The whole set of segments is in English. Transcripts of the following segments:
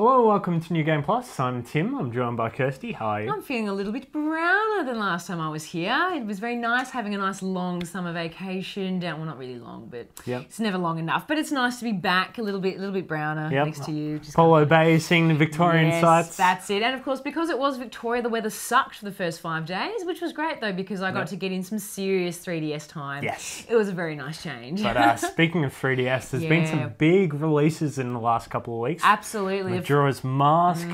Hello and welcome to New Game Plus. I'm Tim. I'm joined by Kirsty. How are you? I'm feeling a little bit browner than last time I was here. It was very nice having a nice long summer vacation. Well, not really long, but it's never long enough. But it's nice to be back a little bit browner next to you. Just Polo Bay, seeing the Victorian sights. That's it. And of course, because it was Victoria, the weather sucked for the first 5 days, which was great though because I got to get in some serious 3DS time. Yes. It was a very nice change. But speaking of 3DS, there's been some big releases in the last couple of weeks. Absolutely. Majora's Mask,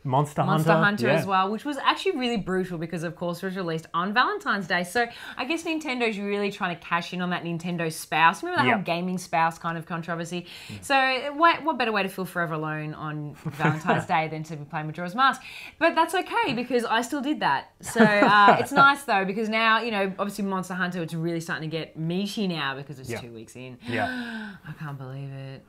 Monster Hunter as well, which was actually really brutal because, of course, it was released on Valentine's Day. So I guess Nintendo's really trying to cash in on that Nintendo spouse. Remember that whole gaming spouse kind of controversy? So what better way to feel forever alone on Valentine's Day than to be playing Majora's Mask? But that's okay because I still did that. So it's nice though because now, you know, obviously Monster Hunter, it's really starting to get meaty now because it's 2 weeks in. Yeah. I can't believe it.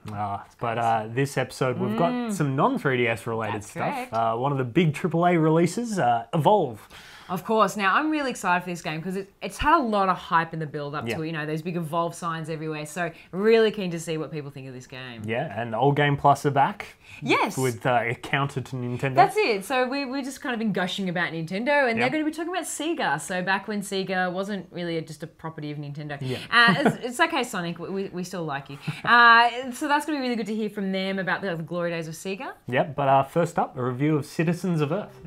But this episode, we've got some non-3DS related stuff. Correct. One of the big AAA releases, Evolve. Of course. Now, I'm really excited for this game because it's had a lot of hype in the build-up to it. You know, those big Evolve signs everywhere. So, really keen to see what people think of this game. Yeah, and Old Game Plus are back. Yes. With a counter to Nintendo. That's it. So, we're just kind of been gushing about Nintendo, and they're going to be talking about Sega. So, back when Sega wasn't really just a property of Nintendo. Yeah. It's okay, Sonic. We still like you. So, that's going to be really good to hear from them about the glory days of Sega. Yep, but first up, a review of Citizens of Earth.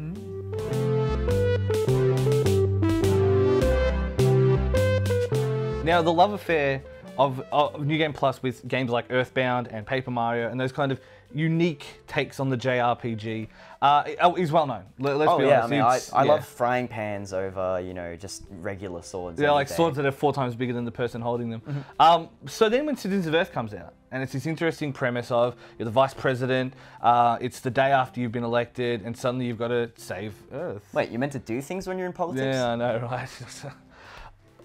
Now, the love affair of New Game Plus with games like Earthbound and Paper Mario and those kind of unique takes on the JRPG is well known. Let's be honest. I mean, I love frying pans over, you know, just regular swords. Yeah, like swords that are 4 times bigger than the person holding them. So then when Citizens of Earth comes out, and it's this interesting premise of you're the vice president, it's the day after you've been elected, and suddenly you've got to save Earth. Wait, you're meant to do things when you're in politics? Yeah, I know, right?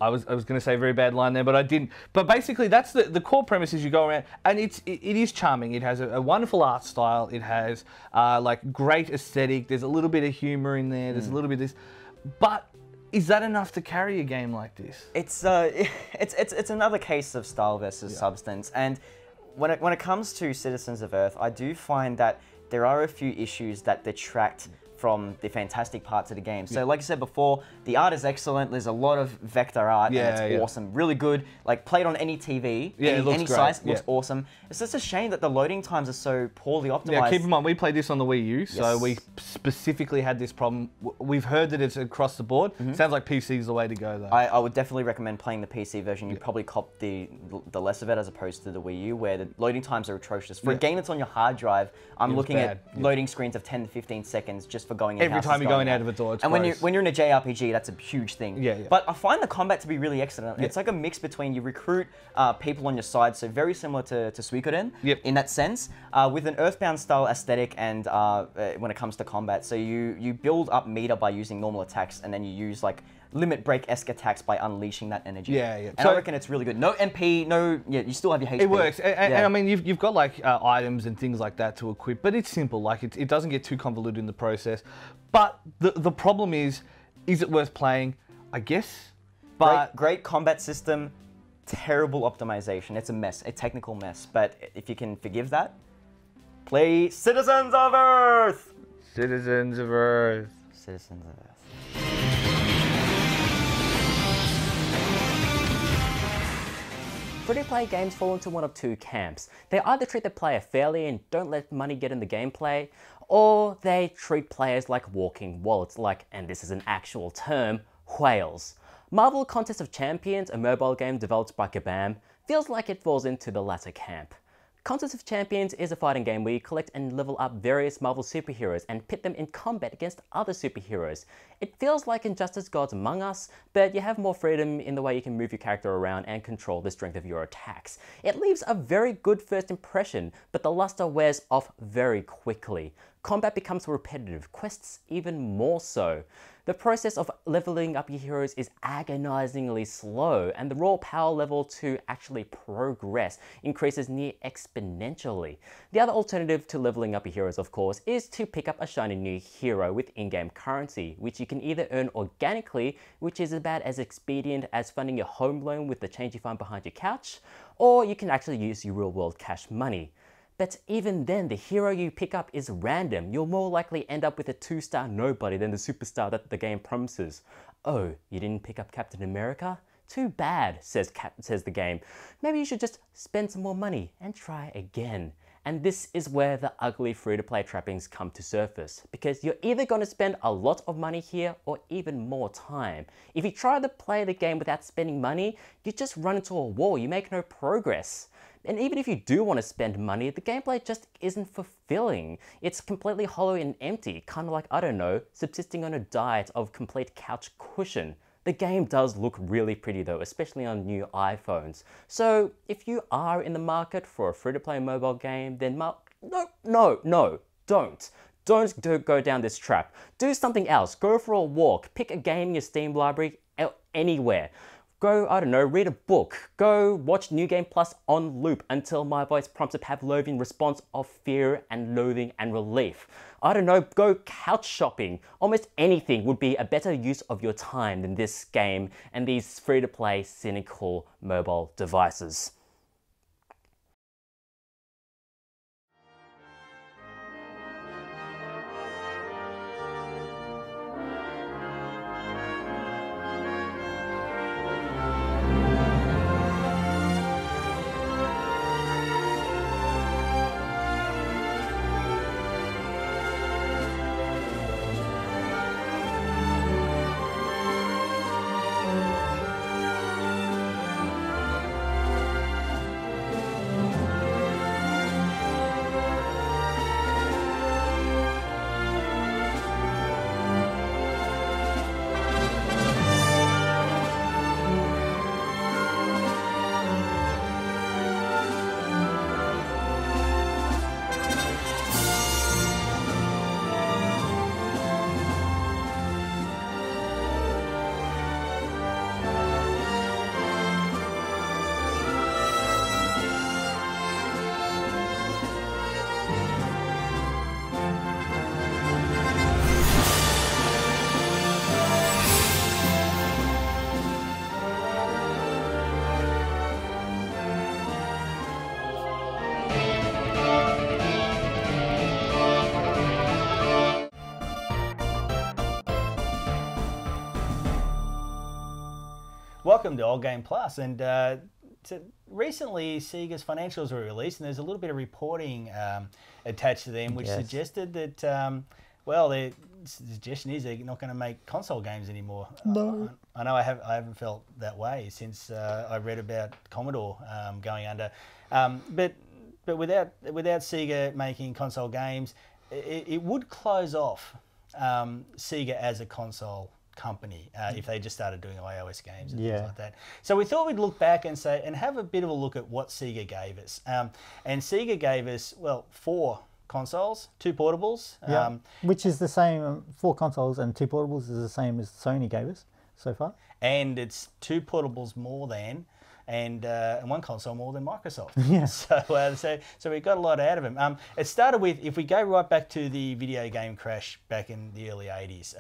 I was going to say a very bad line there, but I didn't. But basically, that's the core premise is you go around, and it is charming. It has a wonderful art style. It has like great aesthetic. There's a little bit of humor in there. There's a little bit of this. But is that enough to carry a game like this? It's another case of style versus substance. And when it comes to Citizens of Earth, I do find that there are a few issues that detract from the fantastic parts of the game. So like I said before, the art is excellent. There's a lot of vector art and it's awesome. Really good. Like played on any TV, any size, looks awesome. It's just a shame that the loading times are so poorly optimized. Yeah, keep in mind, we played this on the Wii U, so we specifically had this problem. We've heard that it's across the board. Sounds like PC is the way to go though. I would definitely recommend playing the PC version. You'd probably cop the less of it as opposed to the Wii U, where the loading times are atrocious. For a game that's on your hard drive, I'm looking at loading screens of 10 to 15 seconds just for going in. Every time you're going out of a door, it's and when you're in a JRPG, that's a huge thing. But I find the combat to be really excellent. It's like a mix between you recruit people on your side, so very similar to Suikoden in that sense, with an Earthbound style aesthetic and when it comes to combat. So you build up meter by using normal attacks, and then you use like limit break-esque attacks by unleashing that energy. And so, I reckon it's really good. No MP, you still have your HP. It works. And I mean, you've got like items and things like that to equip, but it's simple. Like it doesn't get too convoluted in the process. But the problem is it worth playing? I guess. But great combat system, terrible optimization. It's a mess, a technical mess. But if you can forgive that, play Citizens of Earth! Citizens of Earth. Citizens of Earth. Free-to-play games fall into one of two camps. They either treat the player fairly and don't let money get in the gameplay, or they treat players like walking wallets, like, and this is an actual term, whales. Marvel Contest of Champions, a mobile game developed by Kabam, feels like it falls into the latter camp. Contest of Champions is a fighting game where you collect and level up various Marvel superheroes and pit them in combat against other superheroes. It feels like Injustice Gods Among Us, but you have more freedom in the way you can move your character around and control the strength of your attacks. It leaves a very good first impression, but the luster wears off very quickly. Combat becomes repetitive, quests even more so. The process of leveling up your heroes is agonizingly slow, and the raw power level to actually progress increases near exponentially. The other alternative to leveling up your heroes, of course, is to pick up a shiny new hero with in-game currency, which you can either earn organically, which is about as expedient as funding your home loan with the change you find behind your couch, or you can actually use your real-world cash money. But even then, the hero you pick up is random. You'll more likely end up with a 2-star nobody than the superstar that the game promises. Oh, you didn't pick up Captain America? Too bad, says the game. Maybe you should just spend some more money and try again. And this is where the ugly free-to-play trappings come to surface, because you're either going to spend a lot of money here or even more time. If you try to play the game without spending money, you just run into a wall, you make no progress. And even if you do want to spend money, the gameplay just isn't fulfilling. It's completely hollow and empty, kind of like, I don't know, subsisting on a diet of complete couch cushion. The game does look really pretty though, especially on new iPhones. So if you are in the market for a free-to-play mobile game, then don't. Don't go down this trap. Do something else. Go for a walk. Pick a game in your Steam library anywhere. Go, I don't know, read a book. Go watch New Game Plus on loop until my voice prompts a Pavlovian response of fear and loathing and relief. I don't know, go couch shopping. Almost anything would be a better use of your time than this game and these free-to-play, cynical mobile devices. Welcome to Old Game Plus, and recently Sega's financials were released, and there's a little bit of reporting attached to them, which suggested that, well, the suggestion is they're not going to make console games anymore. No. I know I haven't felt that way since I read about Commodore going under, but without Sega making console games, it would close off Sega as a console company if they just started doing iOS games and things like that. So we thought we'd look back and have a bit of a look at what Sega gave us. And Sega gave us, well, 4 consoles, 2 portables. Which is the same, 4 consoles and 2 portables is the same as Sony gave us so far. And it's 2 portables more than, and 1 console more than Microsoft. Yeah. So we got a lot out of them. It started with, if we go right back to the video game crash back in the early 80s,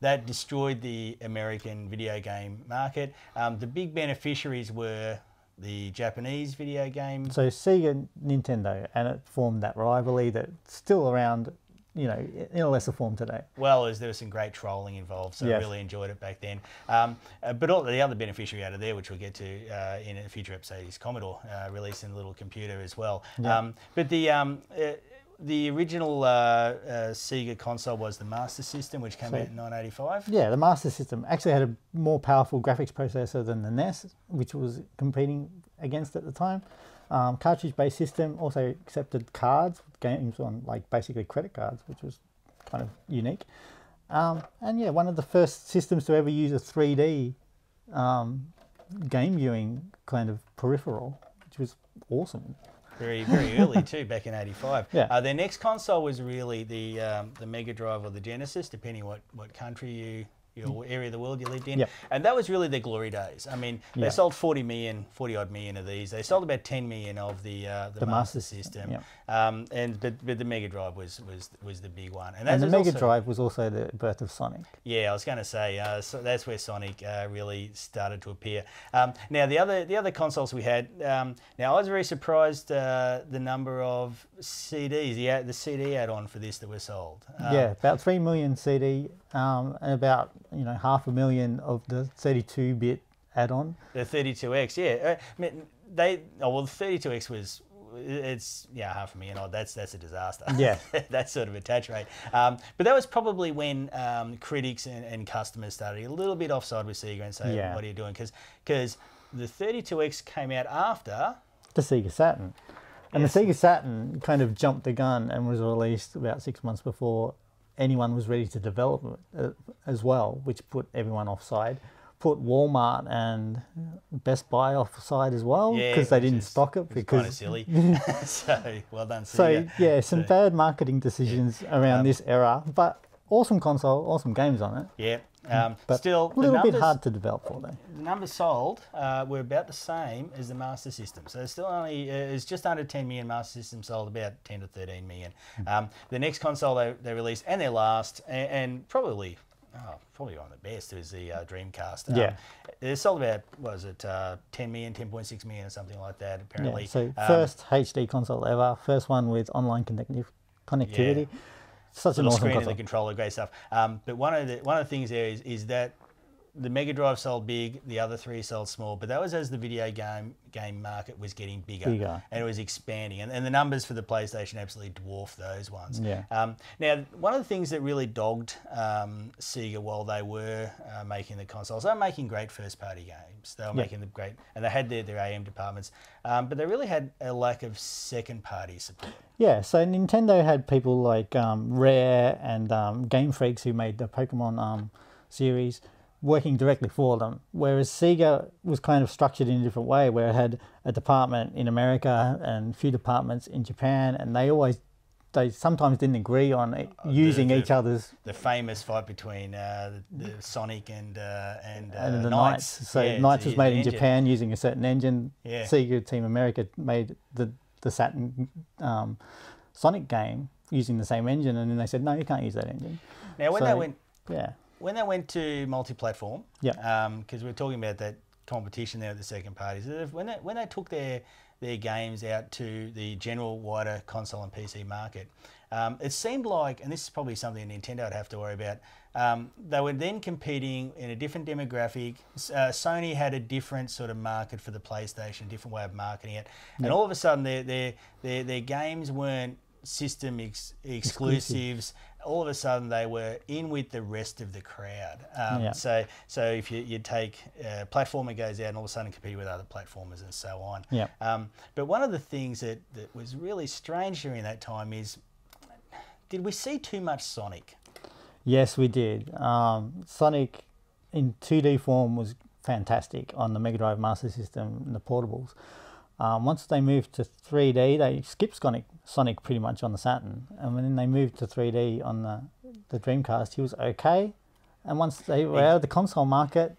that destroyed the American video game market. The big beneficiaries were the Japanese video game. So Sega, Nintendo, and it formed that rivalry that's still around, you know, in a lesser form today. Well, there was some great trolling involved, so I really enjoyed it back then. But all the other beneficiary out of there, which we'll get to in a future episode, is Commodore, releasing a little computer as well. But the original Sega console was the Master System, which came out in 1985. Yeah, the Master System actually had a more powerful graphics processor than the NES, which was competing against at the time. Cartridge-based system, also accepted cards, games on like basically credit cards, which was kind of unique. And yeah, one of the first systems to ever use a 3D game viewing kind of peripheral, which was awesome. Very, very early too, back in '85. Yeah. Their next console was really the Mega Drive or the Genesis, depending what country your area of the world you lived in. Yep. And that was really their glory days. I mean, they sold 40 odd million of these. They sold about 10 million of the Master System. Yep. But the Mega Drive was the big one. And the Mega Drive was also the birth of Sonic. Yeah, I was going to say, so that's where Sonic really started to appear. Now, the other consoles we had, now I was very surprised the number of CDs, the CD add-on for this that were sold. Yeah, about 3 million CD, and about 500,000 of the 32-bit add-on. The 32X, yeah. The 32X was, it's 500,000 odd. That's a disaster. Yeah. That sort of attach rate. But that was probably when critics and customers started a little bit offside with Sega and say, what are you doing? Because the 32X came out after the Sega Saturn. And the Sega Saturn kind of jumped the gun and was released about 6 months before anyone was ready to develop it as well, which put everyone offside. Put Walmart and Best Buy offside as well because they didn't stock it. Because kind of silly. So well done, Sega. So some bad marketing decisions around this era, but awesome console, awesome games on it. Yeah. But still, a little bit hard to develop for them. The numbers sold were about the same as the Master System. So it's still only, it's just under 10 million Master System sold, about 10 to 13 million. The next console they released, and their last, and probably one of the best, was the Dreamcast. It sold about, 10 million, 10.6 million or something like that, apparently. Yeah, so first HD console ever, first one with online connectivity. Yeah. Such an awesome screen console. and the controller, great stuff. But one of the things there is that the Mega Drive sold big, the other three sold small, but that was as the video game market was getting bigger. And it was expanding. And the numbers for the PlayStation absolutely dwarfed those ones. Yeah. Now, one of the things that really dogged Sega while they were making the consoles, they were making great first-party games. They were making them great, and they had their AM departments, but they really had a lack of second-party support. Yeah, so Nintendo had people like Rare and Game Freaks who made the Pokemon series working directly for them, whereas Sega was kind of structured in a different way, where it had a department in America and a few departments in Japan, and they sometimes didn't agree on using each other's. The famous fight between the Sonic and the Knights. So Knights was made in Japan using a certain engine. Yeah. Sega Team America made the Saturn Sonic game using the same engine, and then they said, no, you can't use that engine. Now, when they went to multi-platform, yeah, because we're talking about that competition there at the second parties, when they took their games out to the general wider console and PC market, it seemed like, and this is probably something Nintendo would have to worry about, they were then competing in a different demographic. Sony had a different sort of market for the PlayStation, different way of marketing it, and all of a sudden their games weren't system exclusives. All of a sudden they were in with the rest of the crowd. So if you take a platformer goes out and all of a sudden compete with other platformers and so on. Yeah. But one of the things that was really strange during that time is, did we see too much Sonic? Yes, we did. Sonic in 2D form was fantastic on the Mega Drive Master System and the portables. Once they moved to 3D, they skipped Sonic pretty much on the Saturn. And when they moved to 3D on the Dreamcast, he was okay. And once they were out of the console market,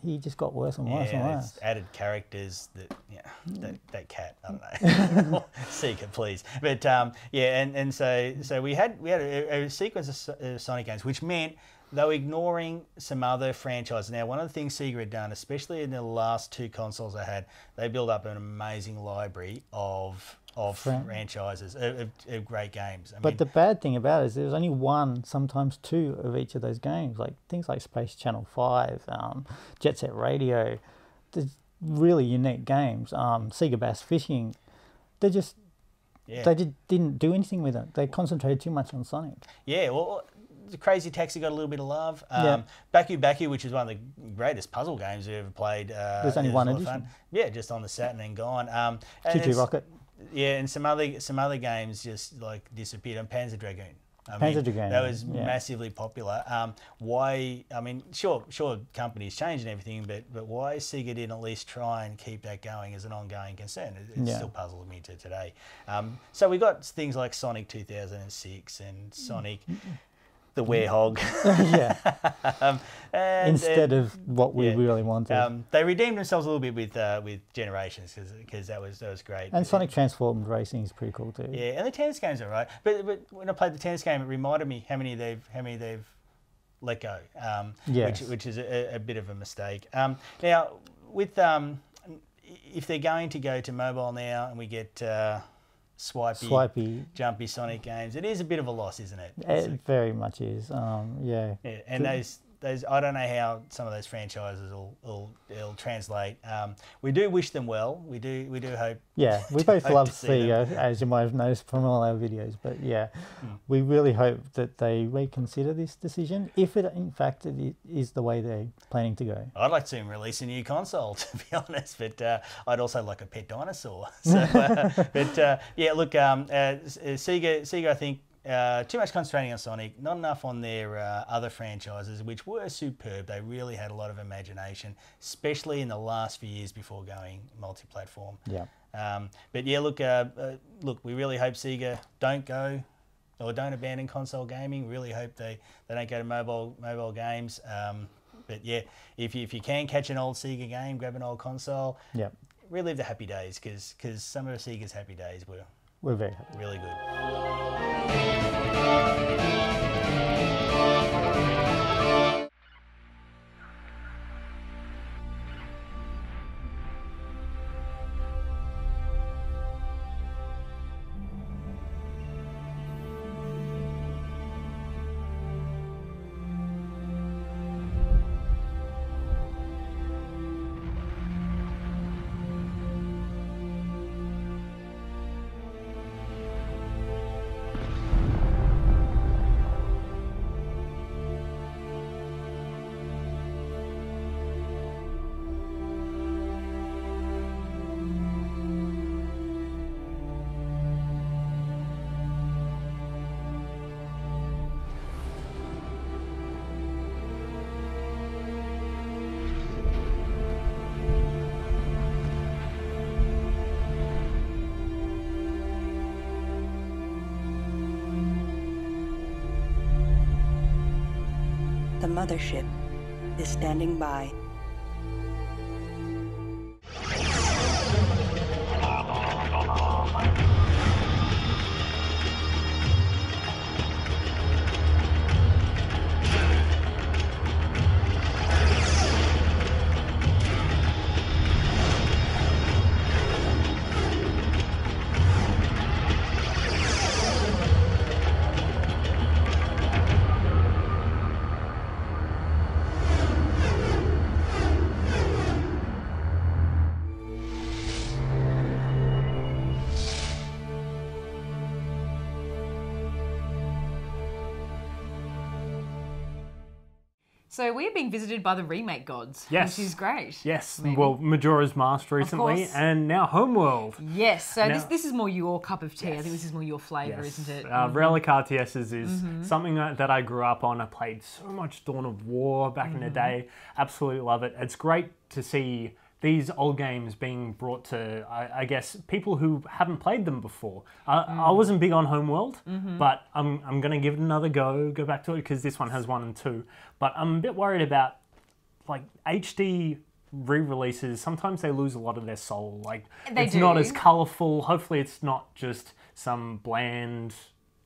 he just got worse and worse and worse. Added characters that cat, I don't know. Sega, please. But and so we had a sequence of Sonic games, which meant they were ignoring some other franchises. Now, one of the things Sega had done, especially in the last two consoles they had, they built up an amazing library of franchises, of great games. But the bad thing about it is there was only one, sometimes two of each of those games, like things like Space Channel 5, Jet Set Radio. They're really unique games. Sega Bass Fishing, they didn't do anything with it. They concentrated too much on Sonic. Yeah, well, the Crazy Taxi got a little bit of love. Baku Baku, which is one of the greatest puzzle games we've ever played. There's only one edition. Yeah, just on the Saturn and gone. Choo Choo Rocket. Yeah, and some other games just like disappeared. And Panzer Dragoon. Panzer Dragoon. That was massively popular. Why? I mean, sure, companies change and everything, but why Sega didn't at least try and keep that going as an ongoing concern? It still puzzles me to today. So we got things like Sonic 2006 and Sonic. the werehog. Yeah. Instead of what we really wanted. They redeemed themselves a little bit with Generations because that was great. And Sonic Transformed Racing is pretty cool too. Yeah, and the tennis games are right. But when I played the tennis game, it reminded me how many they've let go. Yes. Which is a bit of a mistake. Now with if they're going to go to mobile now and we get swipey, jumpy Sonic games, it is a bit of a loss, isn't it? It very much is. Yeah. And those I don't know how some of those franchises will translate. We do wish them well. We do hope. Yeah, we both love Sega, as you might have noticed from all our videos. But yeah, we really hope that they reconsider this decision, if it in fact it is the way they're planning to go. I'd like to see them release a new console, to be honest. But I'd also like a pet dinosaur. So, yeah, look, Sega, I think. Too much concentrating on Sonic, not enough on their other franchises, which were superb. They really had a lot of imagination, especially in the last few years before going multi-platform. Yeah. But yeah, look, we really hope Sega don't abandon console gaming. Really hope they don't go to mobile games. But yeah, if you can catch an old Sega game, grab an old console. Yeah. Relive the happy days because some of Sega's happy days we're very happy. Really good. The mothership is standing by. So we are being visited by the remake gods, Yes. which is great. Yes, Maybe. well, Majora's Mask recently, course. and now Homeworld. Yes, so Now- this is more your cup of tea. I think this is more your flavour, isn't it? Relic RTSs is something that I grew up on. I played so much Dawn of War back in the day. Absolutely love it. It's great to see these old games being brought to, I guess, people who haven't played them before. I wasn't big on Homeworld, but I'm going to give it another go back to it, because this one has 1 and 2. But I'm a bit worried about, like, HD re-releases. Sometimes they lose a lot of their soul. Like, it's not as colourful. Hopefully it's not just some bland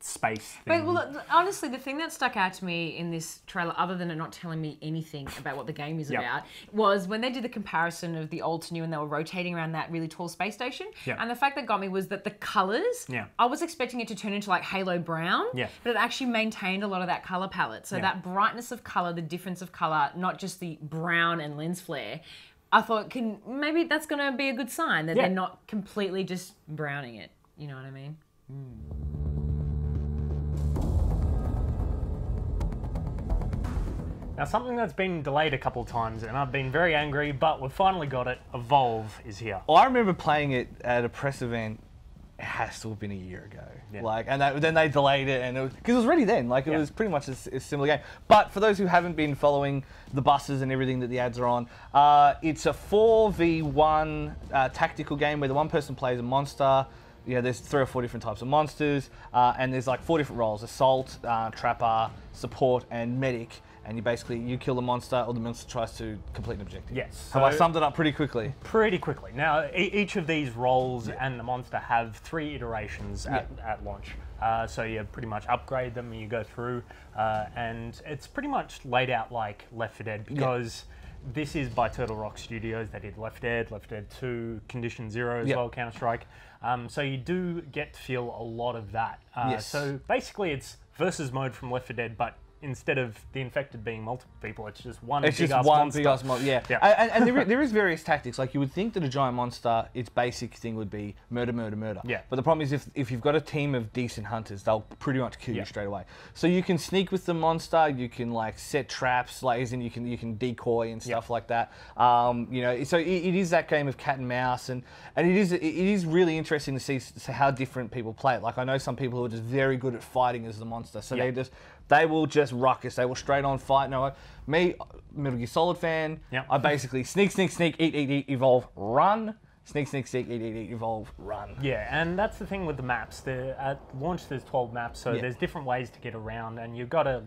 space thing. But well, honestly, the thing that stuck out to me in this trailer, other than it not telling me anything about what the game is about, was when they did the comparison of the old to new and they were rotating around that really tall space station. And the fact that got me was that the colours, I was expecting it to turn into like Halo Brown, but it actually maintained a lot of that colour palette. So that brightness of colour, the difference of colour, not just the brown and lens flare, I thought maybe that's going to be a good sign that they're not completely just browning it. You know what I mean? Now, something that's been delayed a couple of times, and I've been very angry, but we've finally got it. Evolve is here. Well, I remember playing it at a press event. It has to have been a year ago. Then they delayed it, and because it was ready then. Like, it was pretty much a similar game. But for those who haven't been following the buses and everything that the ads are on, it's a 4v1 tactical game where the one person plays a monster. Yeah, there's 3 or 4 different types of monsters, and there's like 4 different roles: assault, trapper, support, and medic. And you kill the monster, or the monster tries to complete an objective. Yes. Have I summed it up pretty quickly? Pretty quickly. Now, each of these roles and the monster have 3 iterations at launch. So you pretty much upgrade them, and you go through, and it's pretty much laid out like Left 4 Dead, because this is by Turtle Rock Studios. They did Left 4 Dead, Left 4 Dead 2, Condition Zero as well, Counter-Strike. So you do get to feel a lot of that. So basically it's versus mode from Left 4 Dead, but instead of the infected being multiple people, it's just one big ass monster. Big ass monster. Yeah. And there is various tactics. Like, you would think that a giant monster, its basic thing would be murder, murder, murder. Yeah. But the problem is, if you've got a team of decent hunters, they'll pretty much kill you straight away. So you can sneak with the monster. You can like set traps, like as in you can decoy and stuff like that. You know, so it is that game of cat and mouse, and it is really interesting to see how different people play it. Like, I know some people who are just very good at fighting as the monster, so they will just ruckus. They will straight on fight. No, me, Metal Gear Solid fan, I basically sneak, eat, evolve, run. Sneak, eat, evolve, run. Yeah, and that's the thing with the maps. At launch, there's 12 maps, so there's different ways to get around, and you've got to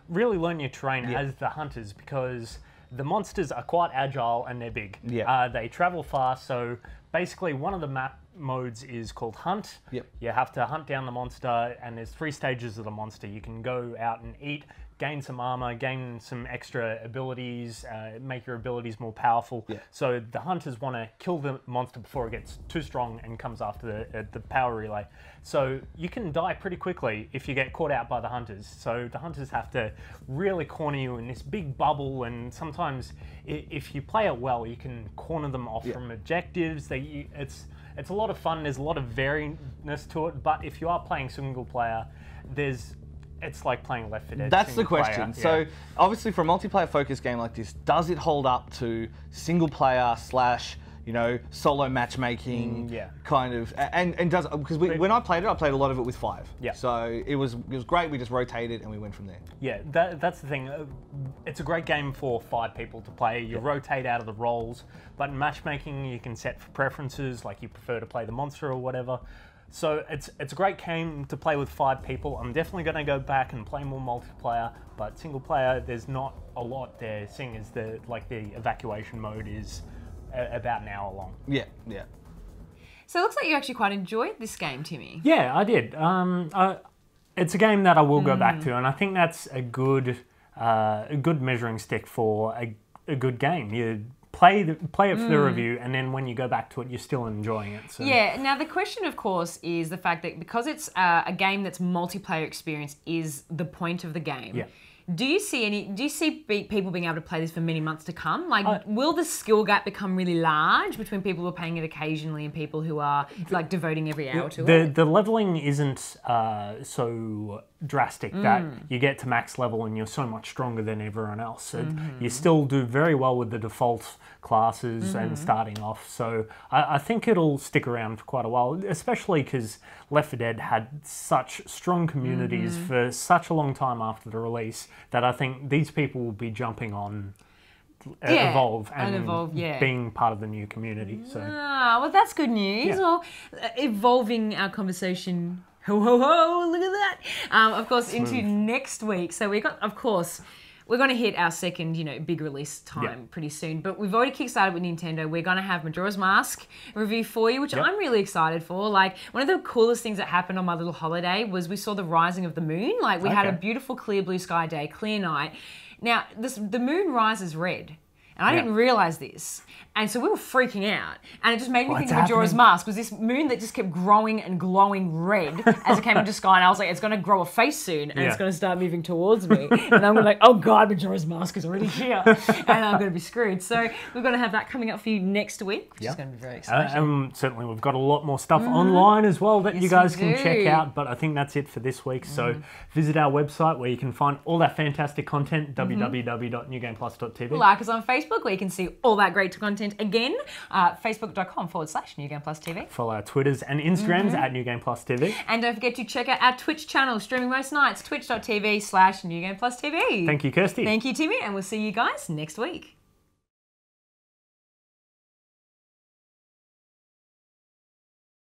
really learn your terrain as the hunters, because the monsters are quite agile and they're big. They travel fast, so basically one of the map modes is called Hunt. You have to hunt down the monster, and there's 3 stages of the monster. You can go out and eat, gain some armor, gain some extra abilities, make your abilities more powerful. So the hunters want to kill the monster before it gets too strong and comes after the power relay. So you can die pretty quickly if you get caught out by the hunters. So the hunters have to really corner you in this big bubble, and sometimes if you play it well, you can corner them off from objectives. It's a lot of fun. There's a lot of variedness to it, but if you are playing single player, it's like playing Left 4 Dead. That's the question. So obviously, for a multiplayer focused game like this, does it hold up to single player / solo matchmaking kind of, and does, because when I played a lot of it with 5. So it was great. We just rotated and we went from there. Yeah, that's the thing. It's a great game for 5 people to play. You rotate out of the roles, but in matchmaking you can set for preferences, like you prefer to play the monster or whatever. So it's a great game to play with 5 people. I'm definitely going to go back and play more multiplayer, but single player, there's not a lot there, seeing as the evacuation mode is about an hour long. Yeah. So it looks like you actually quite enjoyed this game, Timmy. Yeah, I did. It's a game that I will go back to, and I think that's a good measuring stick for a good game. You play it for the review, and then when you go back to it, you're still enjoying it. So. Yeah. Now the question, of course, is the fact that because it's a game that's multiplayer experience is the point of the game. Yeah. Do you see people being able to play this for many months to come? Like, will the skill gap become really large between people who are playing it occasionally and people who are like devoting every hour to it? The leveling isn't so drastic that you get to max level and you're so much stronger than everyone else. You still do very well with the default classes and starting off. So I think it'll stick around for quite a while, especially because Left 4 Dead had such strong communities for such a long time after the release that I think these people will be jumping on Evolve and being part of the new community. So. Well, that's good news. Yeah. Well, evolving our conversation. Ho, ho, ho, look at that. Of course, into next week. So we got, of course, we're going to hit our second, big release time pretty soon. But we've already kickstarted with Nintendo. We're going to have Majora's Mask review for you, which I'm really excited for. Like, one of the coolest things that happened on my little holiday was we saw the rising of the moon. Like, we had a beautiful, clear blue sky day, clear night. Now, the moon rises red. And I didn't realise this. And so we were freaking out. And it just made me think of Majora's Mask. Was this moon that just kept growing and glowing red as it came into sky. And I was like, it's going to grow a face soon. And it's going to start moving towards me. And I'm like, oh God, Majora's Mask is already here. And I'm going to be screwed. So we're going to have that coming up for you next week, which is going to be very exciting. Certainly we've got a lot more stuff online as well that you guys can check out. But I think that's it for this week. So visit our website where you can find all that fantastic content, www.newgameplus.tv. Like us on Facebook, where you can see all that great content again, facebook.com/NewGamePlusTV. Follow our Twitters and Instagrams at NewGamePlusTV. And don't forget to check out our Twitch channel, streaming most nights, twitch.tv/NewGamePlusTV. Thank you, Kirsty. Thank you, Timmy, and we'll see you guys next week.